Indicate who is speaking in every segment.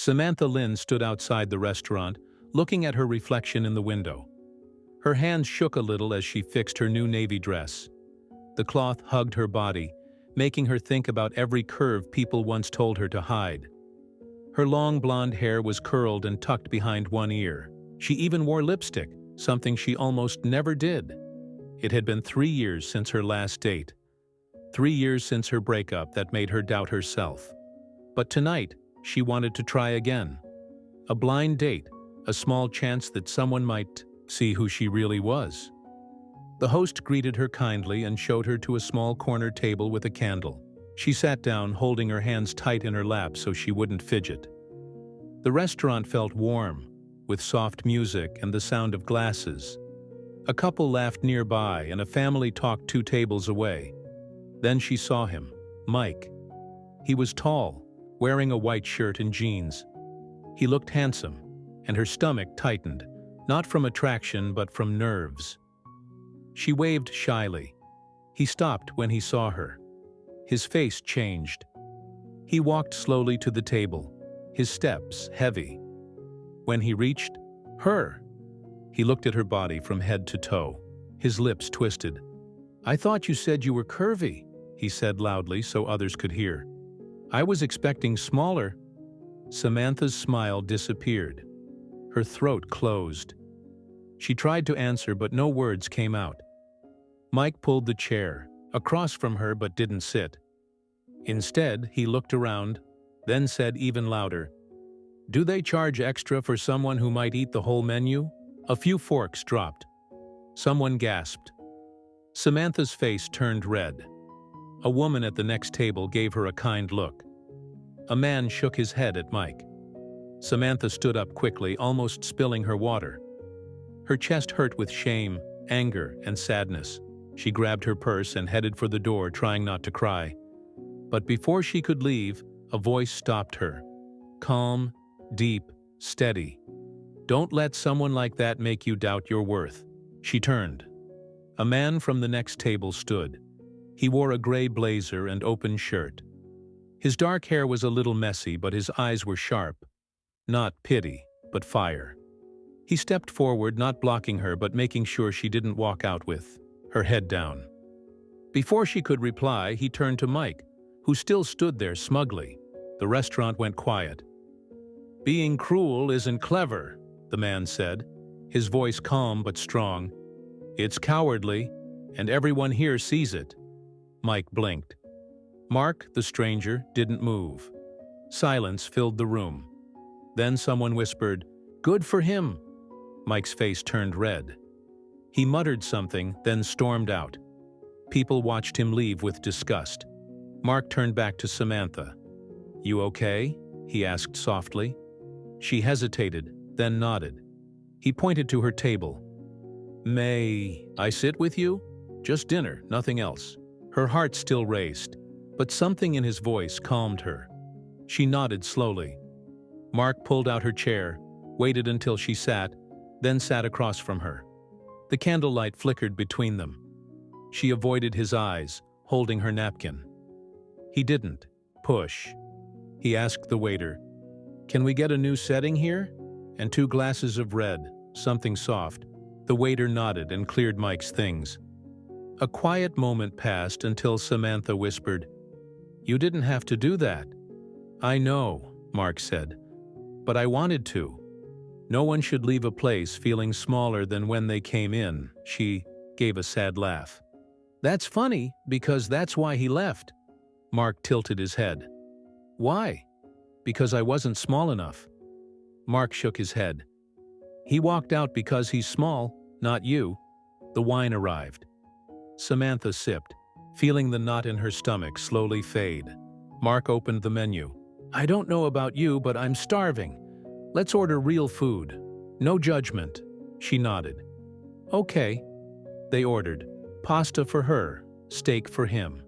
Speaker 1: Samantha Lynn stood outside the restaurant, looking at her reflection in the window. Her hands shook a little as she fixed her new navy dress. The cloth hugged her body, making her think about every curve people once told her to hide. Her long blonde hair was curled and tucked behind one ear. She even wore lipstick, something she almost never did. It had been 3 years since her last date. 3 years since her breakup that made her doubt herself. But tonight, she wanted to try again. A blind date, a small chance that someone might see who she really was. The host greeted her kindly and showed her to a small corner table with a candle. She sat down, holding her hands tight in her lap so she wouldn't fidget. The restaurant felt warm, with soft music and the sound of glasses. A couple laughed nearby and a family talked 2 tables away. Then she saw him, Mike. He was tall, wearing a white shirt and jeans. He looked handsome, and her stomach tightened, not from attraction but from nerves. She waved shyly. He stopped when he saw her. His face changed. He walked slowly to the table, his steps heavy. When he reached her, he looked at her body from head to toe. His lips twisted. "I thought you said you were curvy," he said loudly so others could hear. "I was expecting smaller." Samantha's smile disappeared. Her throat closed. She tried to answer, but no words came out. Mike pulled the chair across from her but didn't sit. Instead, he looked around, then said even louder, "Do they charge extra for someone who might eat the whole menu?" A few forks dropped. Someone gasped. Samantha's face turned red. A woman at the next table gave her a kind look. A man shook his head at Mike. Samantha stood up quickly, almost spilling her water. Her chest hurt with shame, anger, and sadness. She grabbed her purse and headed for the door, trying not to cry. But before she could leave, a voice stopped her. Calm, deep, steady. "Don't let someone like that make you doubt your worth." She turned. A man from the next table stood. He wore a gray blazer and open shirt. His dark hair was a little messy, but his eyes were sharp. Not pity, but fire. He stepped forward, not blocking her, but making sure she didn't walk out with her head down. Before she could reply, he turned to Mike, who still stood there smugly. The restaurant went quiet. "Being cruel isn't clever," the man said, his voice calm but strong. "It's cowardly, and everyone here sees it." Mike blinked. Mark, the stranger, didn't move. Silence filled the room. Then someone whispered, "Good for him." Mike's face turned red. He muttered something, then stormed out. People watched him leave with disgust. Mark turned back to Samantha. "You okay?" he asked softly. She hesitated, then nodded. He pointed to her table. "May I sit with you? Just dinner, nothing else." Her heart still raced, but something in his voice calmed her. She nodded slowly. Mark pulled out her chair, waited until she sat, then sat across from her. The candlelight flickered between them. She avoided his eyes, holding her napkin. He didn't push. He asked the waiter, "Can we get a new setting here?" "And 2 glasses of red, something soft." The waiter nodded and cleared Mike's things. A quiet moment passed until Samantha whispered, "You didn't have to do that." "I know," Mark said, "but I wanted to. No one should leave a place feeling smaller than when they came in." She gave a sad laugh. "That's funny, because that's why he left." Mark tilted his head. "Why?" "Because I wasn't small enough." Mark shook his head. "He walked out because he's small, not you." The wine arrived. Samantha sipped, feeling the knot in her stomach slowly fade. Mark opened the menu. "I don't know about you, but I'm starving. Let's order real food. No judgment." She nodded. "Okay." They ordered. Pasta for her, steak for him.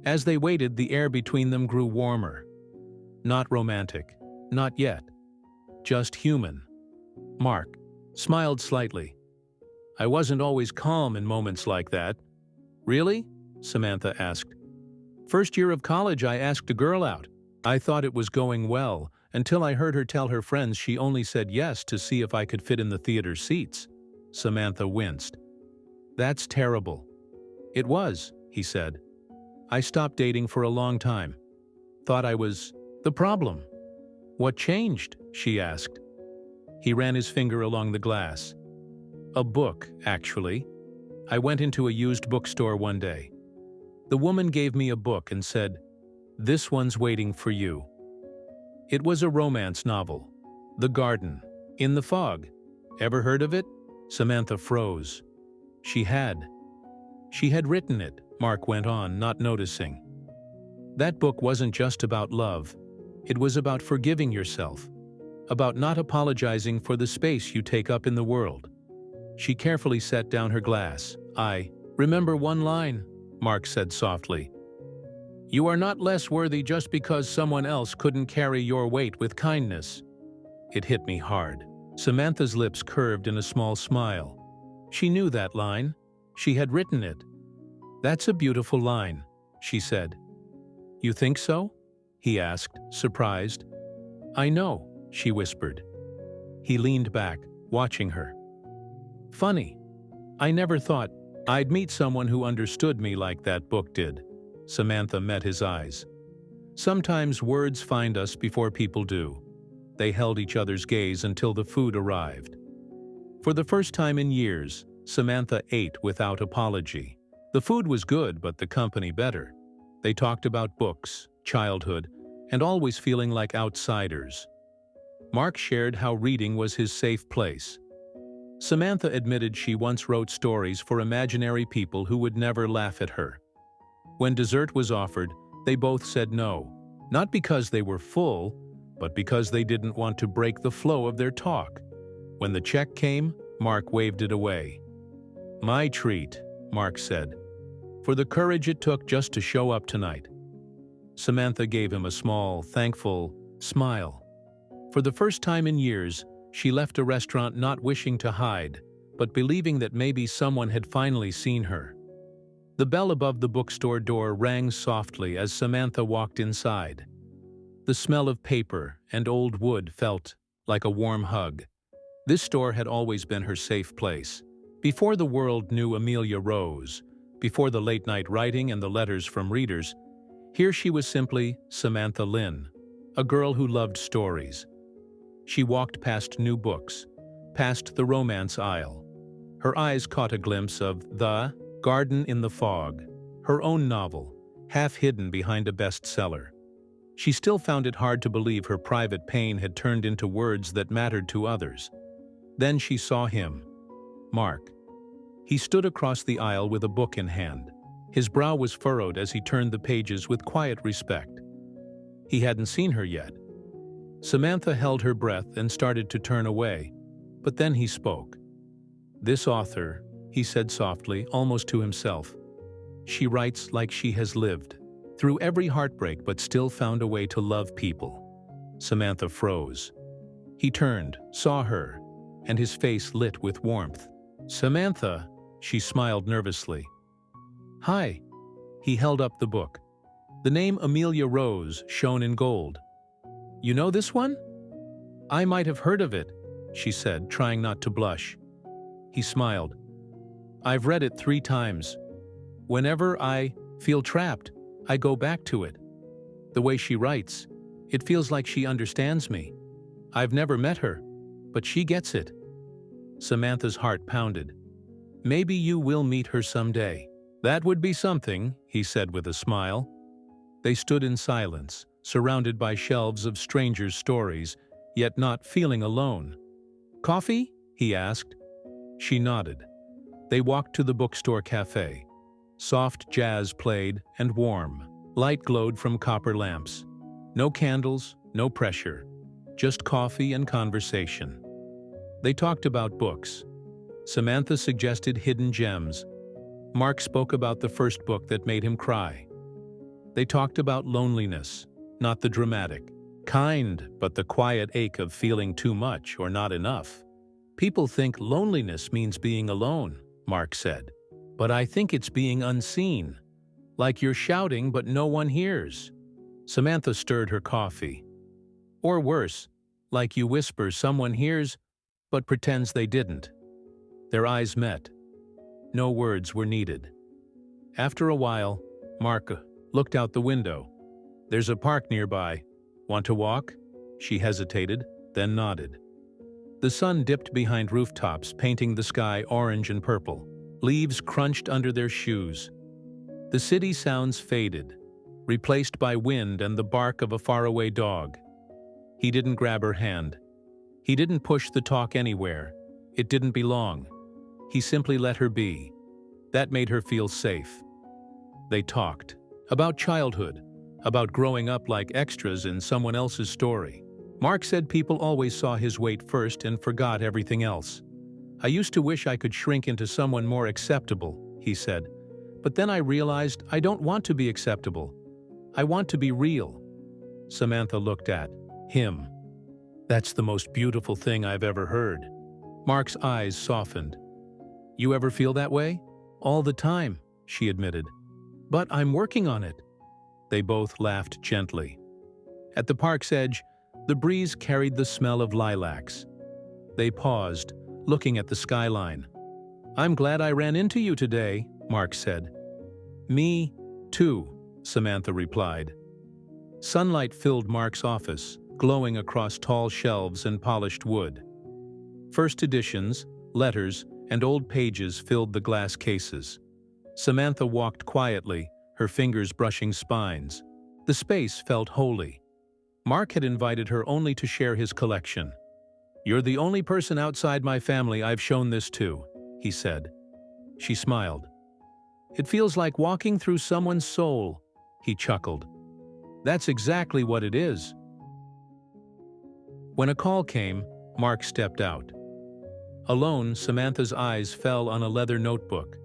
Speaker 1: As they waited, the air between them grew warmer. Not romantic, not yet. Just human. Mark smiled slightly. "I wasn't always calm in moments like that." "Really?" Samantha asked. "First year of college, I asked a girl out. I thought it was going well, until I heard her tell her friends she only said yes to see if I could fit in the theater seats. Samantha winced. That's terrible. It was, he said. I stopped dating for a long time. Thought I was the problem. What changed? She asked. He ran his finger along the glass. A book, actually. I went into a used bookstore one day. The woman gave me a book and said, "This one's waiting for you." It was a romance novel. The Garden. In the Fog. Ever heard of it? Samantha froze. She had. She had written it, Mark went on, not noticing. That book wasn't just about love. It was about forgiving yourself. About not apologizing for the space you take up in the world. She carefully set down her glass. I remember one line, Mark said softly. You are not less worthy just because someone else couldn't carry your weight with kindness. It hit me hard. Samantha's lips curved in a small smile. She knew that line. She had written it. That's a beautiful line, she said. You think so? He asked, surprised. I know, she whispered. He leaned back, watching her. Funny. I never thought I'd meet someone who understood me like that book did. Samantha met his eyes. Sometimes words find us before people do. They held each other's gaze until the food arrived. For the first time in years, Samantha ate without apology. The food was good, but the company better. They talked about books, childhood, and always feeling like outsiders. Mark shared how reading was his safe place. Samantha admitted she once wrote stories for imaginary people who would never laugh at her. When dessert was offered, they both said no, not because they were full, but because they didn't want to break the flow of their talk. When the check came, Mark waved it away. My treat, Mark said, for the courage it took just to show up tonight. Samantha gave him a small, thankful smile. For the first time in years, she left a restaurant not wishing to hide, but believing that maybe someone had finally seen her. The bell above the bookstore door rang softly as Samantha walked inside. The smell of paper and old wood felt like a warm hug. This store had always been her safe place. Before the world knew Amelia Rose, before the late-night writing and the letters from readers, here she was simply Samantha Lynn, a girl who loved stories. She walked past new books, past the romance aisle. Her eyes caught a glimpse of The Garden in the Fog, her own novel, half hidden behind a bestseller. She still found it hard to believe her private pain had turned into words that mattered to others. Then she saw him, Mark. He stood across the aisle with a book in hand. His brow was furrowed as he turned the pages with quiet respect. He hadn't seen her yet. Samantha held her breath and started to turn away, but then he spoke. This author, he said softly, almost to himself, she writes like she has lived, through every heartbreak but still found a way to love people. Samantha froze. He turned, saw her, and his face lit with warmth. Samantha, she smiled nervously. Hi. He held up the book. The name Amelia Rose shone in gold. You know this one? I might have heard of it, she said, trying not to blush. He smiled. I've read it 3 times. Whenever I feel trapped, I go back to it. The way she writes, it feels like she understands me. I've never met her, but she gets it. Samantha's heart pounded. Maybe you will meet her someday. That would be something, he said with a smile. They stood in silence, surrounded by shelves of strangers' stories, yet not feeling alone. Coffee? He asked. She nodded. They walked to the bookstore cafe. Soft jazz played and warm. Light glowed from copper lamps. No candles, no pressure. Just coffee and conversation. They talked about books. Samantha suggested hidden gems. Mark spoke about the first book that made him cry. They talked about loneliness, not the dramatic kind, but the quiet ache of feeling too much or not enough. People think loneliness means being alone, Mark said. But I think it's being unseen. Like you're shouting but no one hears. Samantha stirred her coffee. Or worse, like you whisper someone hears, but pretends they didn't. Their eyes met. No words were needed. After a while, Mark looked out the window. There's a park nearby. Want to walk? She hesitated, then nodded. The sun dipped behind rooftops, painting the sky orange and purple. Leaves crunched under their shoes. The city sounds faded, replaced by wind and the bark of a faraway dog. He didn't grab her hand. He didn't push the talk anywhere. It didn't belong. He simply let her be. That made her feel safe. They talked. About childhood. About growing up like extras in someone else's story. Mark said people always saw his weight first and forgot everything else. I used to wish I could shrink into someone more acceptable, he said. But then I realized I don't want to be acceptable. I want to be real. Samantha looked at him. That's the most beautiful thing I've ever heard. Mark's eyes softened. You ever feel that way? All the time, she admitted. But I'm working on it. They both laughed gently. At the park's edge, the breeze carried the smell of lilacs. They paused, looking at the skyline. I'm glad I ran into you today, Mark said. Me, too, Samantha replied. Sunlight filled Mark's office, glowing across tall shelves and polished wood. First editions, letters, and old pages filled the glass cases. Samantha walked quietly, her fingers brushing spines. The space felt holy. Mark had invited her only to share his collection. You're the only person outside my family I've shown this to, he said. She smiled. It feels like walking through someone's soul, he chuckled. That's exactly what it is. When a call came, Mark stepped out. Alone, Samantha's eyes fell on a leather notebook.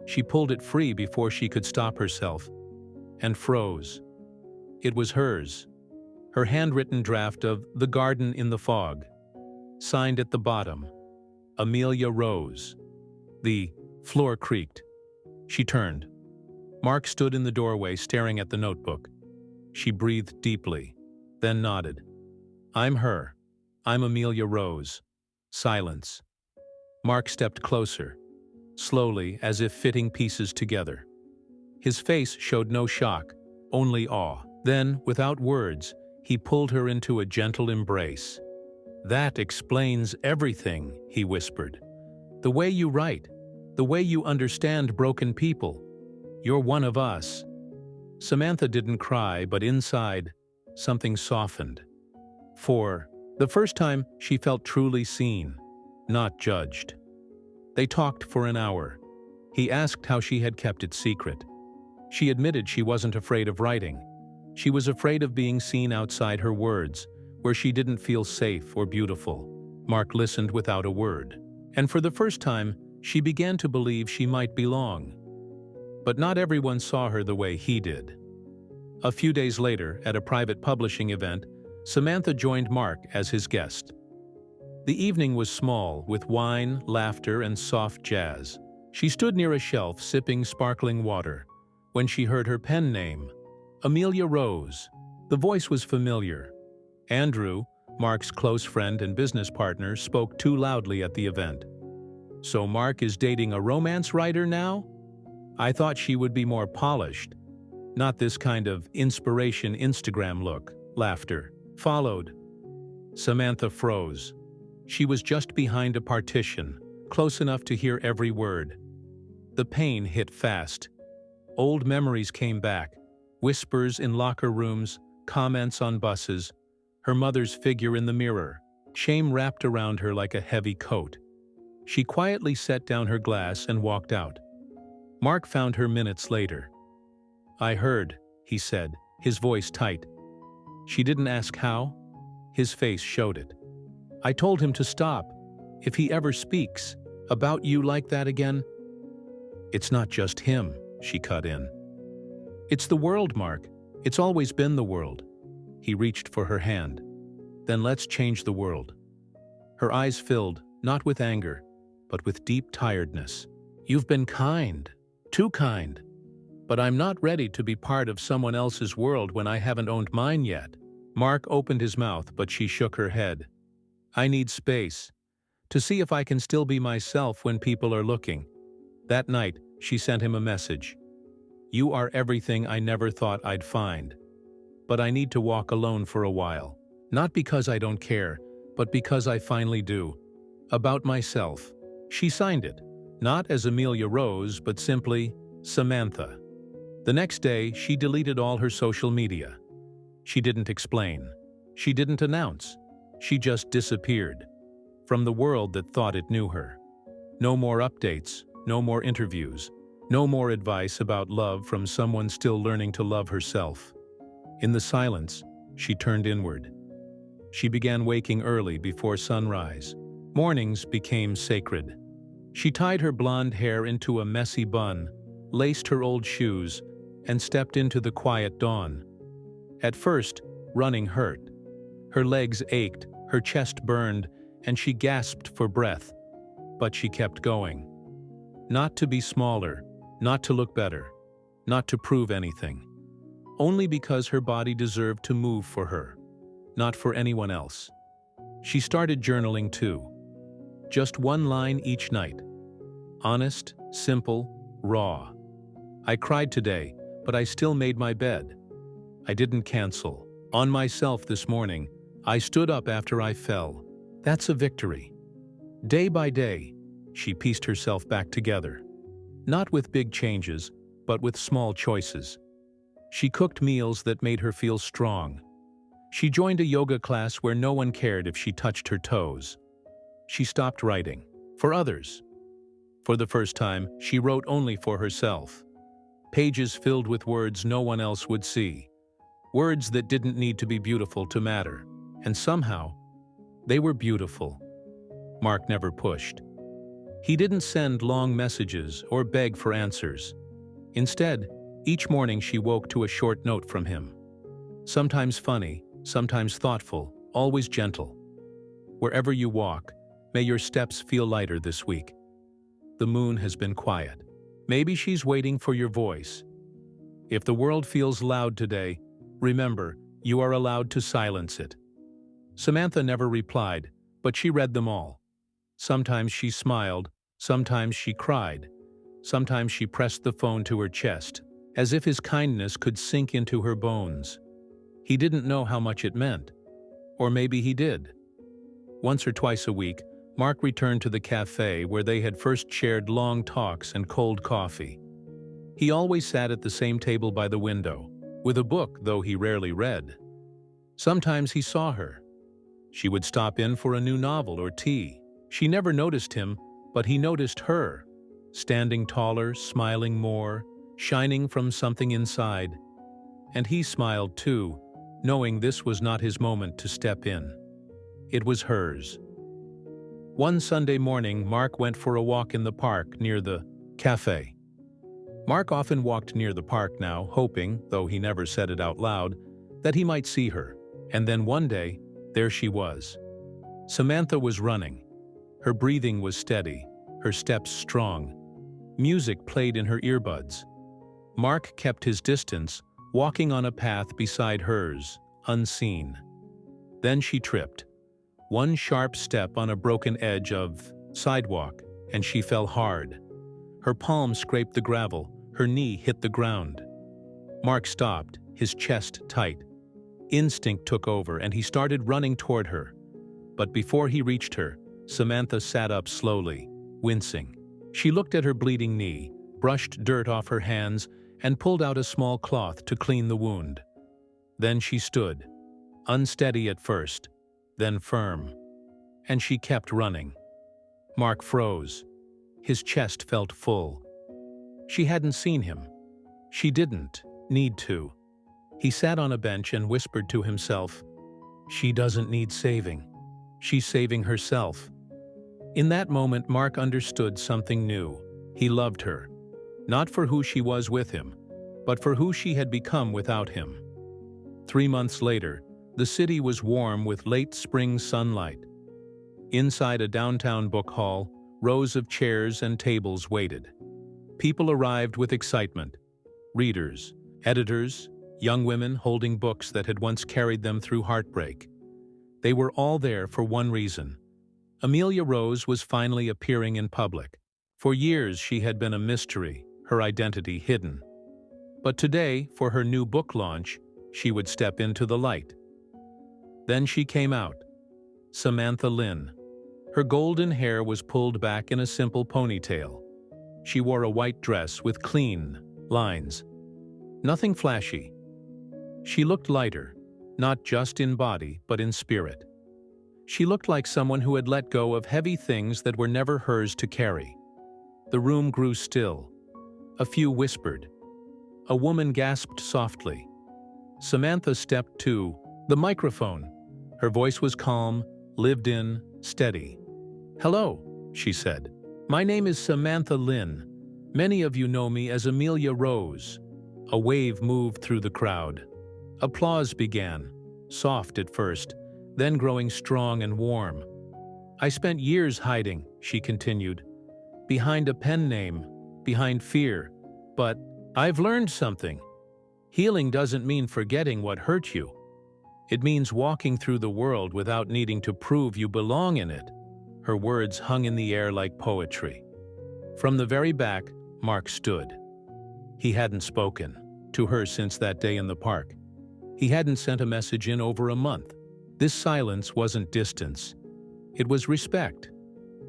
Speaker 1: She pulled it free before she could stop herself, and froze. It was hers, her handwritten draft of The Garden in the Fog. Signed at the bottom, Amelia Rose. The floor creaked. She turned. Mark stood in the doorway staring at the notebook. She breathed deeply, then nodded. I'm her. I'm Amelia Rose. Silence. Mark stepped closer, slowly, as if fitting pieces together. His face showed no shock, only awe. Then, without words, he pulled her into a gentle embrace. That explains everything, he whispered. The way you write, the way you understand broken people. You're one of us. Samantha didn't cry, but inside, something softened. For the first time, she felt truly seen, not judged. They talked for an hour. He asked how she had kept it secret. She admitted she wasn't afraid of writing. She was afraid of being seen outside her words, where she didn't feel safe or beautiful. Mark listened without a word. And for the first time, she began to believe she might belong. But not everyone saw her the way he did. A few days later, at a private publishing event, Samantha joined Mark as his guest. The evening was small, with wine, laughter, and soft jazz. She stood near a shelf sipping sparkling water when she heard her pen name, Amelia Rose. The voice was familiar. Andrew, Mark's close friend and business partner, spoke too loudly at the event. So Mark is dating a romance writer now? I thought she would be more polished. Not this kind of inspiration Instagram look. Laughter followed. Samantha froze. She was just behind a partition, close enough to hear every word. The pain hit fast. Old memories came back. Whispers in locker rooms, comments on buses, her mother's figure in the mirror. Shame wrapped around her like a heavy coat. She quietly set down her glass and walked out. Mark found her minutes later. I heard, he said, his voice tight. She didn't ask how. His face showed it. I told him to stop. If he ever speaks about you like that again. It's not just him, she cut in. It's the world, Mark. It's always been the world. He reached for her hand. Then let's change the world. Her eyes filled, not with anger, but with deep tiredness. You've been kind, too kind. But I'm not ready to be part of someone else's world when I haven't owned mine yet. Mark opened his mouth, but she shook her head. I need space. To see if I can still be myself when people are looking. That night, she sent him a message. You are everything I never thought I'd find. But I need to walk alone for a while. Not because I don't care, but because I finally do. About myself. She signed it, not as Amelia Rose, but simply Samantha. The next day, she deleted all her social media. She didn't explain. She didn't announce. She just disappeared. From the world that thought it knew her. No more updates, no more interviews, no more advice about love from someone still learning to love herself. In the silence, she turned inward. She began waking early before sunrise. Mornings became sacred. She tied her blonde hair into a messy bun, laced her old shoes, and stepped into the quiet dawn. At first, running hurt. Her legs ached, her chest burned, and she gasped for breath. But she kept going. Not to be smaller, not to look better, not to prove anything. Only because her body deserved to move for her, not for anyone else. She started journaling too. Just one line each night. Honest, simple, raw. I cried today, but I still made my bed. I didn't cancel. On myself this morning, I stood up after I fell. That's a victory. Day by day, she pieced herself back together. Not with big changes, but with small choices. She cooked meals that made her feel strong. She joined a yoga class where no one cared if she touched her toes. She stopped writing. For others. For the first time, she wrote only for herself. Pages filled with words no one else would see. Words that didn't need to be beautiful to matter. And somehow, they were beautiful. Mark never pushed. He didn't send long messages or beg for answers. Instead, each morning she woke to a short note from him. Sometimes funny, sometimes thoughtful, always gentle. Wherever you walk, may your steps feel lighter this week. The moon has been quiet. Maybe she's waiting for your voice. If the world feels loud today, remember, you are allowed to silence it. Samantha never replied, but she read them all. Sometimes she smiled, sometimes she cried, sometimes she pressed the phone to her chest, as if his kindness could sink into her bones. He didn't know how much it meant. Or maybe he did. Once or twice a week, Mark returned to the cafe where they had first shared long talks and cold coffee. He always sat at the same table by the window, with a book, though he rarely read. Sometimes he saw her. She would stop in for a new novel or tea. She never noticed him, but he noticed her, standing taller, smiling more, shining from something inside. And he smiled too, knowing this was not his moment to step in. It was hers. One Sunday morning, Mark went for a walk in the park near the cafe. Mark often walked near the park now, hoping, though he never said it out loud, that he might see her. And then one day, there she was. Samantha was running. Her breathing was steady, her steps strong. Music played in her earbuds. Mark kept his distance, walking on a path beside hers, unseen. Then she tripped. One sharp step on a broken edge of sidewalk, and she fell hard. Her palm scraped the gravel, her knee hit the ground. Mark stopped, his chest tight. Instinct took over, and he started running toward her. But before he reached her, Samantha sat up slowly, wincing. She looked at her bleeding knee, brushed dirt off her hands, and pulled out a small cloth to clean the wound. Then she stood, unsteady at first, then firm. And she kept running. Mark froze. His chest felt full. She hadn't seen him. She didn't need to. He sat on a bench and whispered to himself, "She doesn't need saving. She's saving herself." In that moment, Mark understood something new. He loved her. Not for who she was with him, but for who she had become without him. 3 months later, the city was warm with late spring sunlight. Inside a downtown book hall, rows of chairs and tables waited. People arrived with excitement. Readers, editors, young women holding books that had once carried them through heartbreak. They were all there for one reason. Amelia Rose was finally appearing in public. For years she had been a mystery, her identity hidden. But today, for her new book launch, she would step into the light. Then she came out. Samantha Lynn. Her golden hair was pulled back in a simple ponytail. She wore a white dress with clean lines. Nothing flashy. She looked lighter, not just in body, but in spirit. She looked like someone who had let go of heavy things that were never hers to carry. The room grew still. A few whispered. A woman gasped softly. Samantha stepped to the microphone. Her voice was calm, lived in, steady. "Hello," she said. "My name is Samantha Lynn. Many of you know me as Amelia Rose." A wave moved through the crowd. Applause began, soft at first, then growing strong and warm. "I spent years hiding," she continued, "behind a pen name, behind fear. But I've learned something. Healing doesn't mean forgetting what hurt you. It means walking through the world without needing to prove you belong in it." Her words hung in the air like poetry. From the very back, Mark stood. He hadn't spoken to her since that day in the park. He hadn't sent a message in over a month. This silence wasn't distance. It was respect.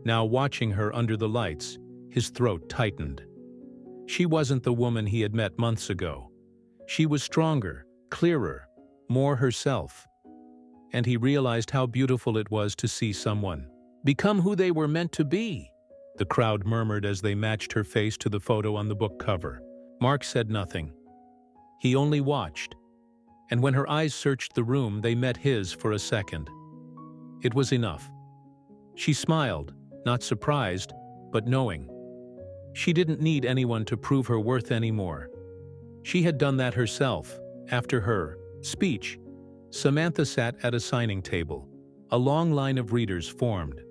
Speaker 1: Now watching her under the lights, his throat tightened. She wasn't the woman he had met months ago. She was stronger, clearer, more herself. And he realized how beautiful it was to see someone become who they were meant to be. The crowd murmured as they matched her face to the photo on the book cover. Mark said nothing. He only watched. And when her eyes searched the room, they met his for a second. It was enough. She smiled, not surprised, but knowing. She didn't need anyone to prove her worth anymore. She had done that herself. After her speech, Samantha sat at a signing table. A long line of readers formed.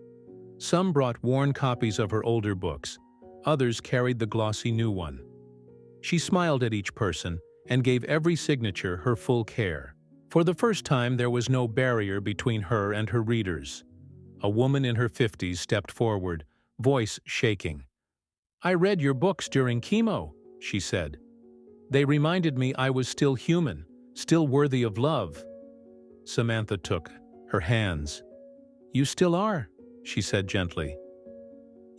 Speaker 1: Some brought worn copies of her older books. Others carried the glossy new one. She smiled at each person and gave every signature her full care. For the first time, there was no barrier between her and her readers. A woman in her 50s stepped forward, voice shaking. "I read your books during chemo," she said. "They reminded me I was still human, still worthy of love." Samantha took her hands. "You still are," she said gently.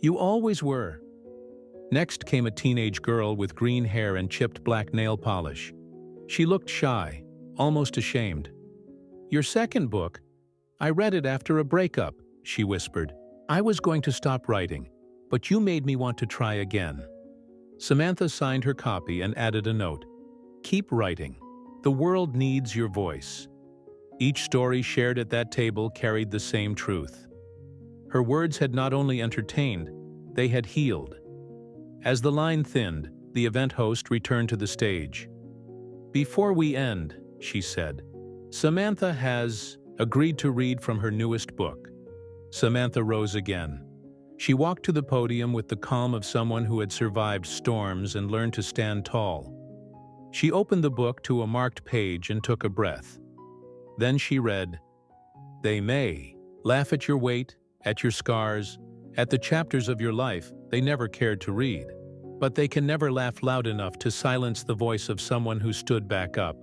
Speaker 1: "You always were." Next came a teenage girl with green hair and chipped black nail polish. She looked shy, almost ashamed. "Your second book? I read it after a breakup," she whispered. "I was going to stop writing, but you made me want to try again." Samantha signed her copy and added a note. "Keep writing. The world needs your voice." Each story shared at that table carried the same truth. Her words had not only entertained, they had healed. As the line thinned, the event host returned to the stage. "Before we end," she said, "Samantha has agreed to read from her newest book." Samantha rose again. She walked to the podium with the calm of someone who had survived storms and learned to stand tall. She opened the book to a marked page and took a breath. Then she read, "They may laugh at your weight, at your scars, at the chapters of your life they never cared to read. But they can never laugh loud enough to silence the voice of someone who stood back up,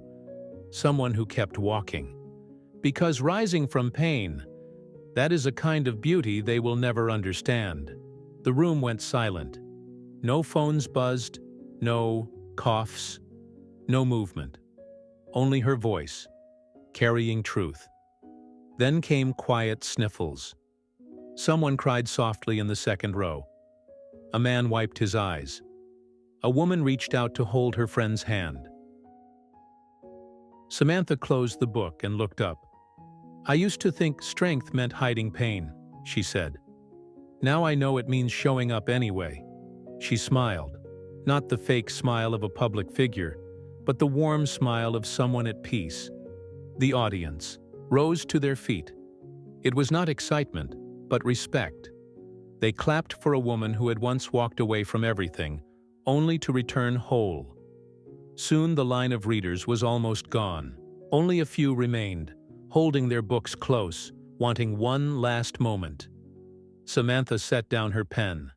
Speaker 1: someone who kept walking. Because rising from pain, that is a kind of beauty they will never understand." The room went silent. No phones buzzed, no coughs, no movement. Only her voice, carrying truth. Then came quiet sniffles. Someone cried softly in the second row. A man wiped his eyes. A woman reached out to hold her friend's hand. Samantha closed the book and looked up. "I used to think strength meant hiding pain," she said. "Now I know it means showing up anyway." She smiled, not the fake smile of a public figure, but the warm smile of someone at peace. The audience rose to their feet. It was not excitement, but respect. They clapped for a woman who had once walked away from everything, only to return whole. Soon the line of readers was almost gone. Only a few remained, holding their books close, wanting one last moment. Samantha set down her pen.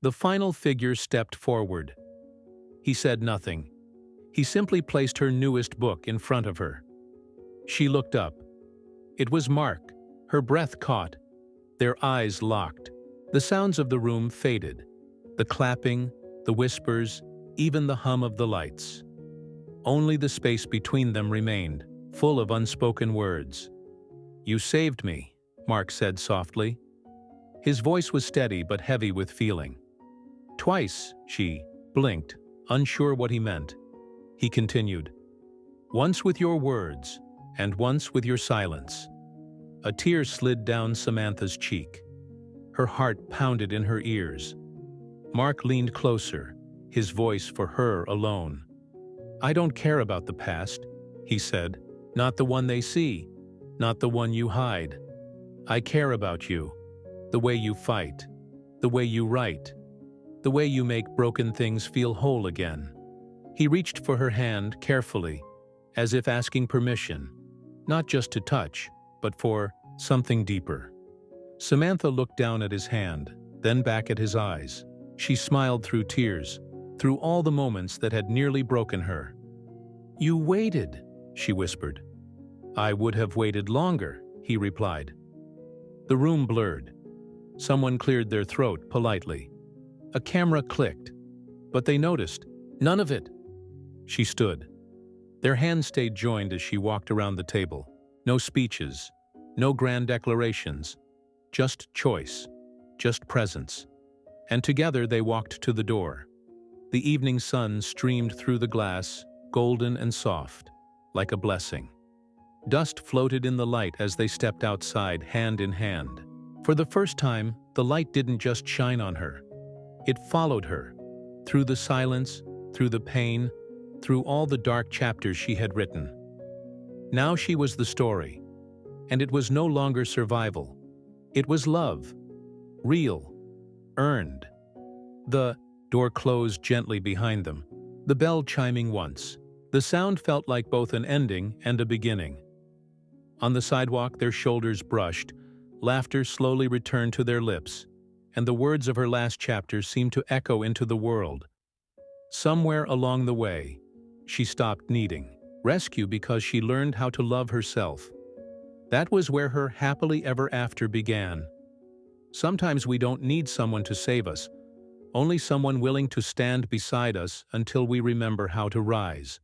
Speaker 1: The final figure stepped forward. He said nothing. He simply placed her newest book in front of her. She looked up. It was Mark. Her breath caught. Their eyes locked. The sounds of the room faded. The clapping, the whispers, even the hum of the lights. Only the space between them remained, full of unspoken words. "You saved me," Mark said softly. His voice was steady but heavy with feeling. Twice, she blinked, unsure what he meant. He continued, "Once with your words, and once with your silence." A tear slid down Samantha's cheek. Her heart pounded in her ears. Mark leaned closer, his voice for her alone. "I don't care about the past," he said. "Not the one they see, not the one you hide. I care about you, the way you fight, the way you write, the way you make broken things feel whole again." He reached for her hand carefully, as if asking permission, not just to touch, but for something deeper. Samantha looked down at his hand, then back at his eyes. She smiled through tears, through all the moments that had nearly broken her. "You waited," she whispered. "I would have waited longer," he replied. The room blurred. Someone cleared their throat politely. A camera clicked, but they noticed none of it. She stood. Their hands stayed joined as she walked around the table. No speeches, no grand declarations, just choice, just presence. And together they walked to the door. The evening sun streamed through the glass, golden and soft, like a blessing. Dust floated in the light as they stepped outside, hand in hand. For the first time, the light didn't just shine on her. It followed her, through the silence, through the pain, through all the dark chapters she had written. Now she was the story, and it was no longer survival. It was love, real, earned. The door closed gently behind them, the bell chiming once. The sound felt like both an ending and a beginning. On the sidewalk, their shoulders brushed, laughter slowly returned to their lips, and the words of her last chapter seemed to echo into the world. Somewhere along the way, she stopped needing rescue because she learned how to love herself. That was where her happily ever after began. Sometimes we don't need someone to save us, only someone willing to stand beside us until we remember how to rise.